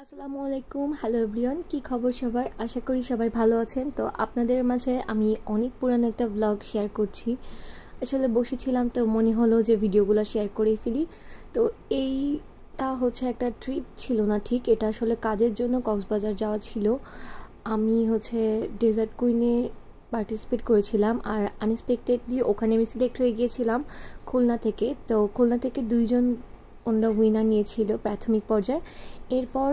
আসসালামু আলাইকুম। Hello everyone, কি খবর সবার? আশা করি সবাই ভালো আছেন। তো আপনাদের মাঝে আমি অনেক পুরানো একটা ব্লগ শেয়ার করছি। আসলে বসেছিলাম তো মনে হলো যে ভিডিওগুলো শেয়ার করে ফেলি। তো এইটা হচ্ছে একটা ট্রিপ ছিল না, ঠিক এটা আসলে কাজের জন্য কক্সবাজার যাওয়া ছিল। আমি ডেজার্ট কুইনে পার্টিসিপেট করেছিলাম, আর আনএক্সপেক্টেডলি ওখানে আমি সিলেক্ট হয়ে গিয়েছিলাম খুলনা থেকে। তো খুলনা থেকে দুইজন ওনারা উইনার নিয়েছিল প্রাথমিক পর্যায়ে। এরপর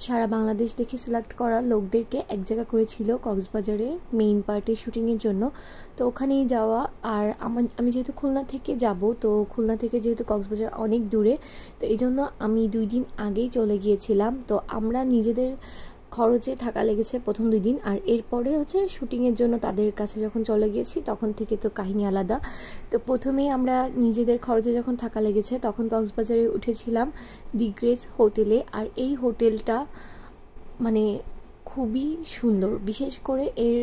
সারা বাংলাদেশ থেকে সিলেক্ট করা লোকদেরকে এক জায়গা করেছিল কক্সবাজারে মেইন পার্টের শুটিংয়ের জন্য। তো ওখানেই যাওয়া। আর আমি যেহেতু খুলনা থেকে যাব, তো খুলনা থেকে যেহেতু কক্সবাজার অনেক দূরে, তো এই জন্য আমি 2 দিন আগেই চলে গিয়েছিলাম। তো আমরা নিজেদের খরচে থাকা লেগেছে প্রথম 2 দিন, আর এরপরে শুটিংয়ের জন্য তাদের কাছে যখন চলে গিয়েছি তখন থেকে তো কাহিনী আলাদা। তো প্রথমেই আমরা নিজেদের খরচে যখন থাকা লেগেছে তখন কক্সবাজারে উঠেছিলাম দি গ্রেস হোটেলে। আর এই হোটেলটা মানে খুবই সুন্দর, বিশেষ করে এর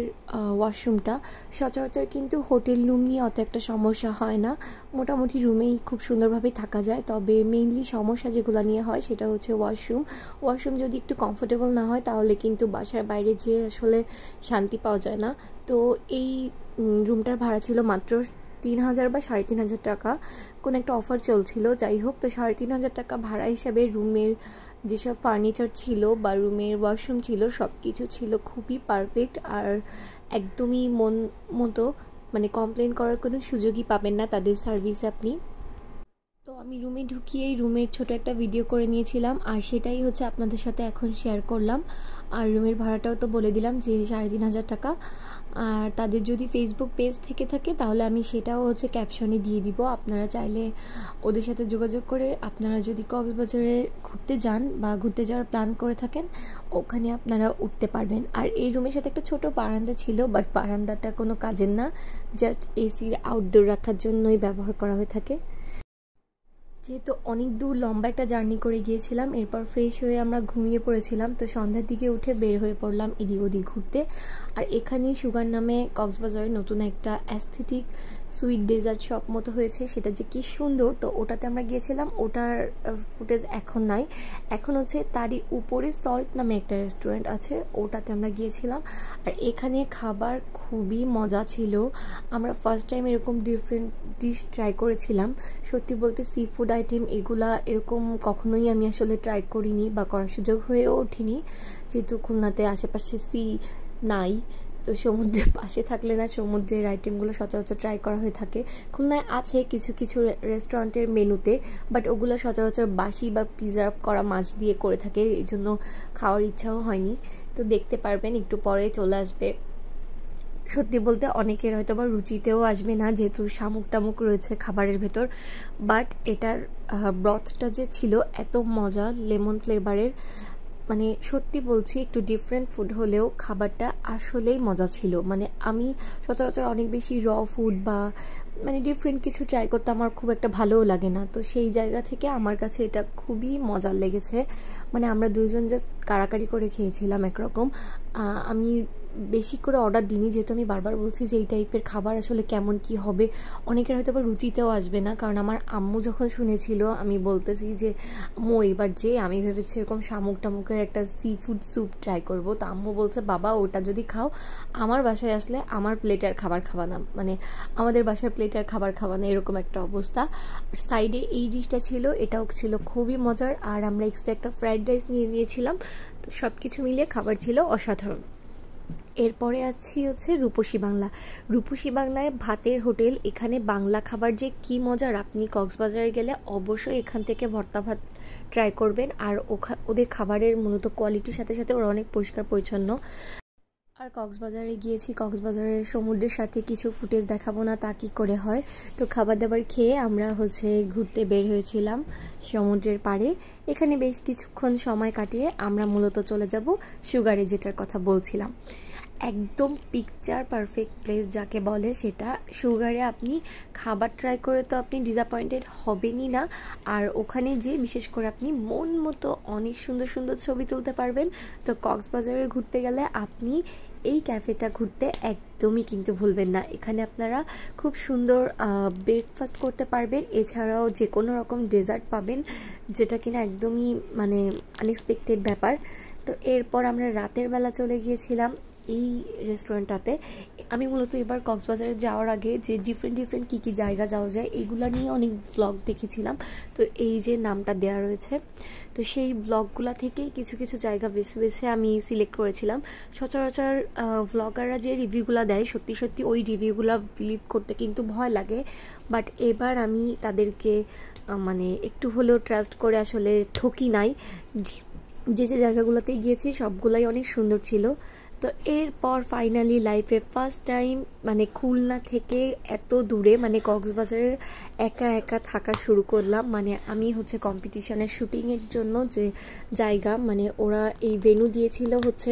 ওয়াশরুমটা। সচরাচর কিন্তু হোটেল রুম নিয়ে অত একটা সমস্যা হয় না, মোটামুটি রুমেই খুব সুন্দরভাবে থাকা যায়। তবে মেইনলি সমস্যা যেগুলো নিয়ে হয় সেটা হচ্ছে ওয়াশরুম যদি একটু কমফোর্টেবল না হয় তাহলে কিন্তু বাসার বাইরে যেয়ে আসলে শান্তি পাওয়া যায় না। তো এই রুমটার ভাড়া ছিল মাত্র 3,000 বা 3,500 টাকা। কোনো একটা অফার চলছিল, যাই হোক। তো 3,500 টাকা ভাড়া হিসাবে রুমের যেসব ফার্নিচার ছিল বা রুমের ওয়াশরুম ছিল সব কিছু ছিল খুবই পারফেক্ট, আর একদমই মন মতো, মানে কমপ্লেন করার কোনো সুযোগই পাবেন না তাদের সার্ভিসে আপনি। তো আমি রুমে ঢুকিয়েই রুমের ছোট একটা ভিডিও করে নিয়েছিলাম, আর সেটাই আপনাদের সাথে এখন শেয়ার করলাম। আর রুমের ভাড়াটাও তো বলে দিলাম যে 3,500 টাকা। আর তাদের যদি ফেসবুক পেজ থেকে থাকে তাহলে আমি সেটাও ক্যাপশনে দিয়ে দিব। আপনারা চাইলে ওদের সাথে যোগাযোগ করে আপনারা যদি কক্সবাজারে ঘুরতে যান বা ঘুরতে যাওয়ার প্ল্যান করে থাকেন ওখানে আপনারা উঠতে পারবেন। আর এই রুমের সাথে একটা ছোট বারান্দা ছিল, বাট বারান্দাটা কোনো কাজের না, জাস্ট এসির আউটডোর রাখার জন্যই ব্যবহার করা হয়ে থাকে। যেহেতু অনেক দূর লম্বা একটা জার্নি করে গিয়েছিলাম, এরপর ফ্রেশ হয়ে আমরা ঘুমিয়ে পড়েছিলাম। তো সন্ধ্যার দিকে উঠে বের হয়ে পড়লাম এদিক ওদিক ঘুরতে। আর এখানেই সুগার নামে কক্সবাজারে নতুন একটা অ্যাস্থেটিক সুইট ডেজার্ট শপ মতো হয়েছে, সেটা যে কি সুন্দর। তো ওটাতে আমরা গিয়েছিলাম, ওটার ফুটেজ এখন নাই। এখন তারই উপরে সল্ট নামে একটা রেস্টুরেন্ট আছে, ওটাতে আমরা গিয়েছিলাম। আর এখানে খাবার খুবই মজা ছিল। আমরা ফার্স্ট টাইম এরকম ডিফারেন্ট ডিশ ট্রাই করেছিলাম। সত্যি বলতে সি ফুড আইটেম এগুলা এরকম কখনোই আমি আসলে ট্রাই করিনি বা করার সুযোগ হয়েও ওঠেনি, যেহেতু খুলনাতে আশেপাশে সি নাই। তো সমুদ্রের পাশে থাকলে না সমুদ্রের আইটেমগুলো সচরাচর ট্রাই করা হয়ে থাকে। খুলনায় আছে কিছু কিছু রেস্টুরেন্টের মেনুতে, বাট ওগুলো সচরাচর বাসি বা প্রিজার্ভ করা মাছ দিয়ে করে থাকে, এই জন্য খাওয়ার ইচ্ছাও হয়নি। তো দেখতে পারবেন একটু পরে চলে আসবে। সত্যি বলতে অনেকের হয়তো বা রুচিতেও আসবে না, যেহেতু শামুক টামুক রয়েছে খাবারের ভেতর, বাট এটার ব্রথটা যে ছিল এত মজা, লেমন ফ্লেভারের। মানে সত্যি বলছি, একটু ডিফারেন্ট ফুড হলেও খাবারটা আসলেই মজা ছিল। মানে আমি সচরাচর অনেক বেশি র ফুড বা মানে ডিফারেন্ট কিছু ট্রাই করতে আমার খুব একটা ভালোও লাগে না। তো সেই জায়গা থেকে আমার কাছে এটা খুবই মজার লেগেছে। মানে আমরা দুজন জাস্ট কাড়াকাড়ি করে খেয়েছিলাম একরকম। আমি বেশি করে অর্ডার দিইনি, যেহেতু আমি বারবার বলছি যে এই টাইপের খাবার আসলে কেমন কি হবে, অনেকের হয়তো বা রুচিতেও আসবে না। কারণ আমার আম্মু যখন শুনেছিল, আমি বলতেছি যে আম্মু এবার যে আমি ভেবেছি এরকম শামুক টামুকের একটা সি ফুড স্যুপ ট্রাই করব। তো আম্মু বলছে বাবা ওটা যদি খাও আমার বাসায় আসলে আমার প্লেটার খাবার খাওয়া না, মানে আমাদের বাসার প্লেটার খাবার খাওয়া না, এরকম একটা অবস্থা। আর সাইডে এই ডিশটা ছিল, এটাও ছিল খুবই মজার। আর আমরা এক্সট্রা একটা ফ্রাইড রাইস নিয়ে নিয়েছিলাম। তো সব কিছু মিলিয়ে খাবার ছিল অসাধারণ। এরপরে আছি রূপসী বাংলা। রূপসী বাংলায় ভাতের হোটেল। এখানে বাংলা খাবার যে কি মজার, আপনি কক্সবাজারে গেলে অবশ্যই এখান থেকে ভর্তা ভাত ট্রাই করবেন। আর ওদের খাবারের মূলত কোয়ালিটির সাথে সাথে ওরা অনেক পরিষ্কার পরিচ্ছন্ন। আর কক্সবাজারে গিয়েছি, কক্সবাজারের সমুদ্রের সাথে কিছু ফুটেজ দেখাবো না তা কি করে হয়। তো খাবার দাবার খেয়ে আমরা ঘুরতে বের হয়েছিলাম সমুদ্রের পাড়ে। এখানে বেশ কিছুক্ষণ সময় কাটিয়ে আমরা মূলত চলে যাব সুগারে, যেটার কথা বলছিলাম। একদম পিকচার পারফেক্ট প্লেস যাকে বলে সেটা। সুগারে আপনি খাবার ট্রাই করে তো আপনি ডিসঅ্যাপয়েন্টেড হবেনই না, আর ওখানে যে বিশেষ করে আপনি মন মতো অনেক সুন্দর সুন্দর ছবি তুলতে পারবেন। তো কক্সবাজারে ঘুরতে গেলে আপনি এই ক্যাফেটা ঘুরতে একদমই কিন্তু ভুলবেন না। এখানে আপনারা খুব সুন্দর ব্রেকফাস্ট করতে পারবেন, এছাড়াও যে কোনো রকম ডেজার্ট পাবেন, যেটা কিনা একদমই মানে আনএক্সপেক্টেড ব্যাপার। তো এরপর আমরা রাতের বেলা চলে গিয়েছিলাম এই রেস্টুরেন্টটাতে। আমি মূলত এবার কক্সবাজারে যাওয়ার আগে যে ডিফারেন্ট কী জায়গা যাওয়া যায় এইগুলো নিয়ে অনেক ব্লগ দেখেছিলাম। তো এই যে নামটা দেওয়া রয়েছে, তো সেই ব্লগগুলো থেকেই কিছু কিছু জায়গা বেছে বেছে আমি সিলেক্ট করেছিলাম। সচরাচর ব্লগাররা যে রিভিউগুলো দেয় সত্যি সত্যি ওই রিভিউগুলো বিলিভ করতে কিন্তু ভয় লাগে, বাট এবার আমি তাদেরকে মানে একটু হলেও ট্রাস্ট করে আসলে ঠকি নাই। যে যে জায়গাগুলোতে গিয়েছি সবগুলাই অনেক সুন্দর ছিল। তো এরপর ফাইনালি লাইফে ফার্স্ট টাইম মানে খুলনা থেকে এত দূরে মানে কক্সবাজারে একা একা থাকা শুরু করলাম। মানে আমি হচ্ছে কম্পিটিশনের শুটিংয়ের জন্য যে জায়গা মানে ওরা এই ভেন্যু দিয়েছিল হচ্ছে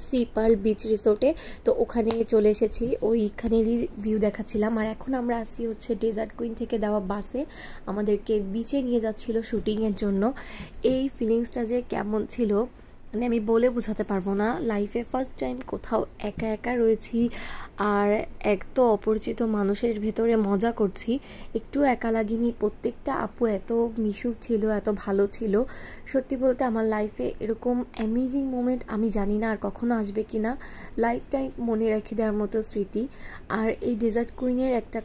সি পার্ল বিচ রিসোর্টে, তো ওখানে চলে এসেছি, ওইখানেরই ভিউ দেখাচ্ছিলাম। আর এখন আমরা আসি হচ্ছে ডেজার্ট কুইন থেকে দেওয়া বাসে আমাদেরকে বিচে নিয়ে যাচ্ছিল শুটিংয়ের জন্য। এই ফিলিংসটা যে কেমন ছিল মানে আমি বলে বোঝাতে পারবো না। লাইফে ফার্স্ট টাইম কোথাও একা একা রয়েছি আর এক তো অপরিচিত মানুষের ভেতরে মজা করছি, একটু একা লাগেনি। প্রত্যেকটা আপু এত মিশুক ছিল, এত ভালো ছিল। সত্যি বলতে আমার লাইফে এরকম অ্যামেজিং মোমেন্ট আমি জানি না আর কখনো আসবে কি না, লাইফ টাইম মনে রেখে দেওয়ার মতো স্মৃতি। আর এই ডেজার্ট কুইনের একটা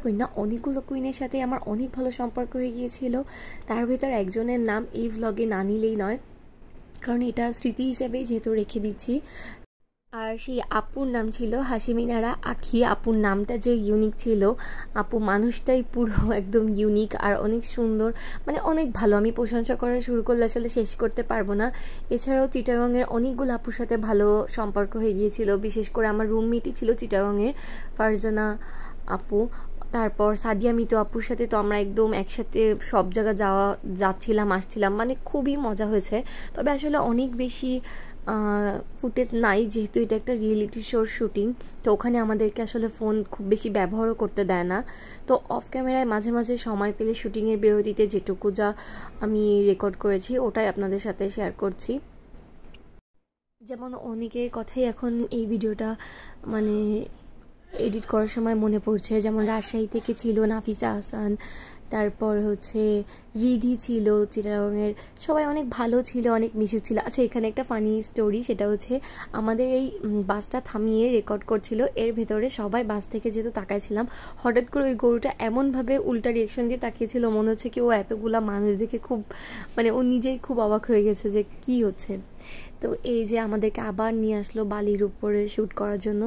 কুইন না অনেকগুলো কুইনের সাথে আমার অনেক ভালো সম্পর্ক হয়ে গিয়েছিল। তার ভেতর একজনের নাম এই ভ্লগে না নিলেই নয়, কারণ এটা স্মৃতি হিসেবেই যেহেতু রেখে দিচ্ছি। আর সেই আপুর নাম ছিল হাসিমিনারা আখি। আপুর নামটা যে ইউনিক ছিল, আপু মানুষটাই পুরো একদম ইউনিক আর অনেক সুন্দর, মানে অনেক ভালো। আমি প্রশংসা করা শুরু করলে আসলে শেষ করতে পারবো না। এছাড়াও চিটাগংয়ের অনেকগুলো আপুর সাথে ভালো সম্পর্ক হয়ে গিয়েছিল, বিশেষ করে আমার রুমমেটই ছিল চিটাগংয়ের ফারজানা আপু। তারপর সাদিয়া মিতু আপুর সাথে তো আমরা একদম একসাথে সব জায়গা যাচ্ছিলাম আসছিলাম, মানে খুবই মজা হয়েছে। তবে আসলে অনেক বেশি ফুটেজ নাই, যেহেতু এটা একটা রিয়েলিটি শোর শুটিং, তো ওখানে আমাদেরকে আসলে ফোন খুব বেশি ব্যবহারও করতে দেয় না। তো অফ ক্যামেরায় মাঝে মাঝে সময় পেলে শুটিংয়ের বিরতিতে যেটুকু যা আমি রেকর্ড করেছি ওটাই আপনাদের সাথে শেয়ার করছি। যেমন অনেকের কথাই এখন এই ভিডিওটা মানে এডিট করার সময় মনে পড়ছে, যেমন রাজশাহী থেকে ছিল নাফিসা হাসান, তারপর হচ্ছে রিধি ছিল চিটাগংয়ের, সবাই অনেক ভালো ছিল, অনেক মিশুক ছিল। আচ্ছা এখানে একটা ফানি স্টোরি, সেটা হচ্ছে আমাদের এই বাসটা থামিয়ে রেকর্ড করছিল, এর ভেতরে সবাই বাস থেকে যেহেতু তাকাইছিলাম, হঠাৎ করে ওই গরুটা এমনভাবে উল্টা রিয়েকশন দিয়ে তাকিয়েছিল, মনে হচ্ছে কি ও এতগুলা মানুষ দেখে খুব মানে ও নিজেই খুব অবাক হয়ে গেছে যে কি হচ্ছে। তো এই যে আমাদেরকে আবার নিয়ে আসলো বালির উপরে শ্যুট করার জন্য।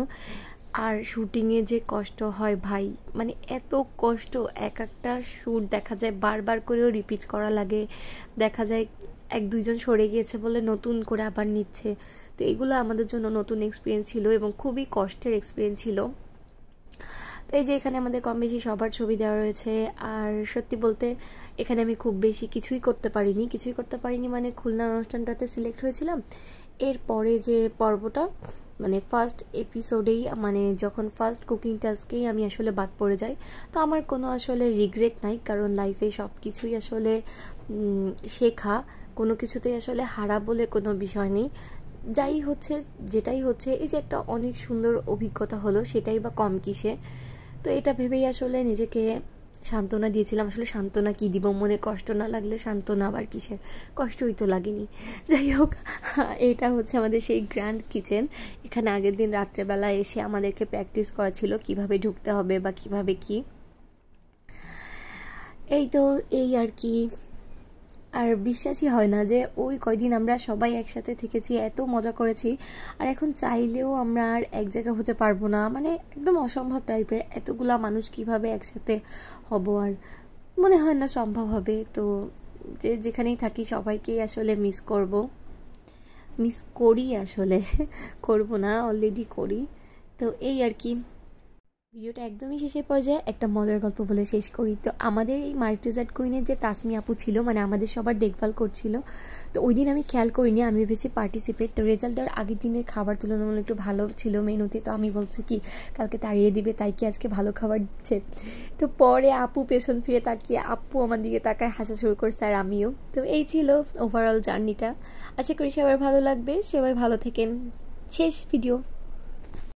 আর শুটিংয়ে যে কষ্ট হয় ভাই, মানে এত কষ্ট, এক একটা শ্যুট দেখা যায় বারবার করেও রিপিট করা লাগে, দেখা যায় এক দুইজন সরে গিয়েছে বলে নতুন করে আবার নিচ্ছে। তো এগুলো আমাদের জন্য নতুন এক্সপিরিয়েন্স ছিল এবং খুবই কষ্টের এক্সপিরিয়েন্স ছিল। তো এই যে এখানে আমাদের কম বেশি সবার ছবি দেওয়া রয়েছে। আর সত্যি বলতে এখানে আমি খুব বেশি কিছুই করতে পারিনি মানে খুলনার অনুষ্ঠানটাতে সিলেক্ট হয়েছিলাম, এরপরে যে পর্বটা মানে ফার্স্ট এপিসোডেই মানে যখন ফার্স্ট কুকিং টাস্কেই আমি আসলে বাদ পড়ে যাই। তো আমার কোনো আসলে রিগ্রেট নাই, কারণ লাইফে সব কিছুই আসলে শেখা, কোনো কিছুতেই আসলে হারা বলে কোনো বিষয় নেই। যেটাই হচ্ছে এই যে একটা অনেক সুন্দর অভিজ্ঞতা হলো, সেটাই বা কম কিসে। তো এটা ভেবেই আসলে নিজেকে সান্ত্বনা দিয়েছিলাম। আসলে সান্ত্বনা কি দিব, মনে কষ্ট না লাগলে সান্ত্বনা আবার কিসের, কষ্টই তো লাগেনি। যাই হোক, এটা হচ্ছে আমাদের সেই গ্র্যান্ড কিচেন। এখানে আগের দিন রাত্রেবেলা এসে আমাদেরকে প্র্যাকটিস করা ছিল কিভাবে ঢুকতে হবে বা কিভাবে কি। এই তো এই আর কি। আর বিশ্বাসই হয় না যে ওই কয়দিন আমরা সবাই একসাথে থেকেছি, এত মজা করেছি, আর এখন চাইলেও আমরা আর এক জায়গা হতে পারবো না, মানে একদম অসম্ভব টাইপের। এতগুলা মানুষ কিভাবে একসাথে হব, আর মনে হয় না সম্ভব হবে। তো যেখানেই থাকি সবাইকেই আসলে মিস করি আসলে করব না, অলরেডি করি। তো এই আর কি, ভিডিওটা একদমই শেষের পর্যায়ে একটা মজার গল্প বলে শেষ করি। তো আমাদের এই মার্চ ডেজার্ট কুইনের যে তাসমি আপু ছিল, মানে আমাদের সবার দেখভাল করছিল, তো ওই দিন আমি খেয়াল করিনি, আমি ভেবেছি পার্টিসিপেট। তো রেজাল্ট দেওয়ার আগের দিনের খাবার তুলনামূলক একটু ভালো ছিল মেনুতে, তো আমি বলছি কি কালকে তাড়িয়ে দিবে, তাই কি আজকে ভালো খাবার দিচ্ছে। তো পরে আপু পেছন ফিরে তাকিয়ে আপু আমার দিকে তাকায় হাসা শুরু করছে, আর আমিও। তো এই ছিল ওভারঅল জার্নিটা। আশা করি সবার ভালো লাগবে, সবাই ভালো থেকেন। শেষ ভিডিও।